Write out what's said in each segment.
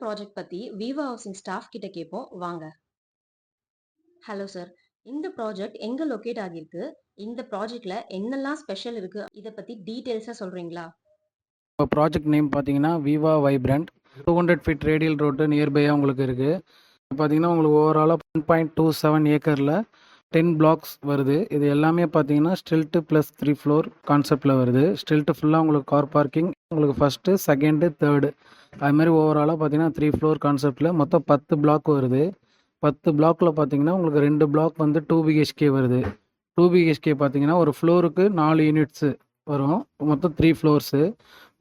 Project பத்தி Vivo housing staff கிட்ட கேட்போம் வாங்க. Hello sir. இந்த ப்ராஜெக்ட் எங்க லொகேட் ஆகியிருக்கு? இந்த ப்ராஜெக்ட்ல என்னெல்லாம் ஸ்பெஷல் இருக்கு? இத பத்தி டீடைல்ஸா சொல்றீங்களா? இப்போ ப்ராஜெக்ட் நேம் பார்த்தீங்கன்னா விவா வைப்ரண்ட் 200 ஃபீட் ரேடியல் ரோட்டு நியர்பையாக உங்களுக்கு இருக்குது. பார்த்தீங்கன்னா உங்களுக்கு ஓவராலாக 1.27 ஏக்கரில் 10 பிளாக்ஸ் வருது. இது எல்லாமே பார்த்தீங்கன்னா ஸ்டில்ட்டு ப்ளஸ் 3 ஃப்ளோர் கான்செப்டில் வருது. ஸ்டில்ட்டு ஃபுல்லாக உங்களுக்கு கார் பார்க்கிங் உங்களுக்கு ஃபஸ்ட்டு செகண்டு தேர்டு அதுமாதிரி ஓவராலாக பார்த்தீங்கன்னா 3 ஃப்ளோர் கான்செப்டில் மொத்தம் 10 பிளாக் வருது. 10 பிளாக்கில் பார்த்தீங்கன்னா உங்களுக்கு 2 பிளாக் வந்து 2 பிஹெச்கே வருது. 2 பிஹெச்கே பார்த்தீங்கன்னா ஒரு ஃப்ளோருக்கு 4 யூனிட்ஸு வரும். மொத்தம் 3 ஃப்ளோர்ஸு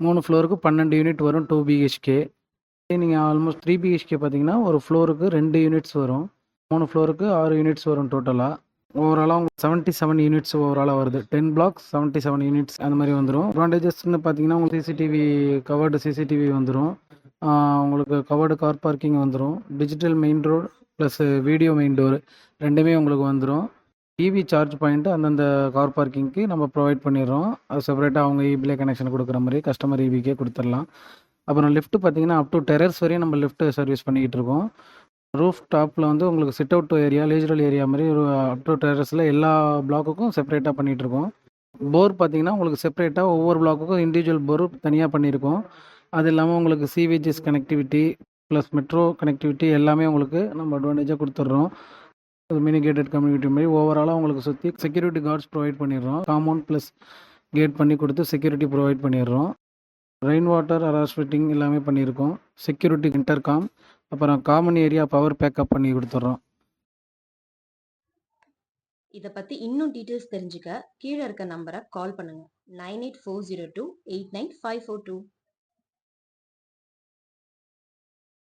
3 ஃப்ளோருக்கு 12 யூனிட் வரும் 2 பிஹெச்கே. நீங்கள் ஆல்மோஸ்ட் 3 பிஹெச்கே பார்த்தீங்கன்னா ஒரு ஃப்ளோருக்கு 2 யூனிட்ஸ் வரும். 3 ஃப்ளோருக்கு 6 யூனிட்ஸ் வரும் டோட்டலாக. ஓவராலாக உங்களுக்கு 77 யூனிட்ஸ் ஓவராலாக வருது. 10 பிளாக்ஸ் 77 யூனிட்ஸ் அந்த மாதிரி வந்துடும். அட்வான்டேஜஸ்ன்னு பார்த்தீங்கன்னா உங்களுக்கு சிசிடிவி கவர்டு சிசிடிவி வந்துடும். உங்களுக்கு கவர்டு கார் பார்க்கிங் வந்துடும். Digital main road plus video main door ரெண்டுமே உங்களுக்கு வந்துடும். இவி சார்ஜ் பாயிண்ட்டு அந்தந்த கார் பார்க்கிங்க்கு நம்ம ப்ரொவைட் பண்ணிடுறோம். அது செப்பரேட்டாக அவங்க இபிலே கனெக்ஷன் கொடுக்குற மாதிரி கஸ்டமர் இபிக்கே கொடுத்துடலாம். அப்புறம் லிஃப்ட் பார்த்தீங்கன்னா அப் டு டெரஸ் வரையும் நம்ம லிஃப்ட் சர்வீஸ் பண்ணிக்கிட்டு இருக்கோம். ரூஃப் டாப்பில் வந்து உங்களுக்கு சிட் அவுட் ஏரியா லேஜரல் ஏரியா மாதிரி ஒரு அப் டு டெரஸில் எல்லா பிளாக்குக்கும் செப்பரேட்டாக பண்ணிகிட்டு இருக்கோம். போர் பார்த்தீங்கன்னா உங்களுக்கு செப்பரேட்டாக ஒவ்வொரு பிளாக்குக்கும் இண்டிவிஜுவல் போர் தனியாக பண்ணியிருக்கோம். அது இல்லாமல் உங்களுக்கு சிவிஜிஎஸ் கனெக்டிவிட்டி ப்ளஸ் மெட்ரோ கனெக்டிவிட்டி எல்லாமே உங்களுக்கு நம்ம அட்வான்டேஜாக கொடுத்துட்றோம். மினி கேட்டட் கம்யூனிட்டி மாதிரி ஓவராலாக உங்களுக்கு சுற்றி செக்யூரிட்டி கார்ட்ஸ் ப்ரொவைட் பண்ணிடுறோம். காம்பவுண்ட் ப்ளஸ் கேட் பண்ணி கொடுத்து செக்யூரிட்டி ப்ரொவைட் பண்ணிடுறோம். ரெயின் வாட்டர் அரஸ் ஃபிட்டிங் எல்லாமே பண்ணியிருக்கோம். செக்யூரிட்டி இன்டர்காம் அப்புறம் காமன் ஏரியா பவர் பேக்கப் பண்ணி கொடுத்துட்றோம். இத பத்தி இன்னும் டீடைல்ஸ் தெரிஞ்சுக்க கீழ இருக்க நம்பரை கால் பண்ணுங்க. 9840289542.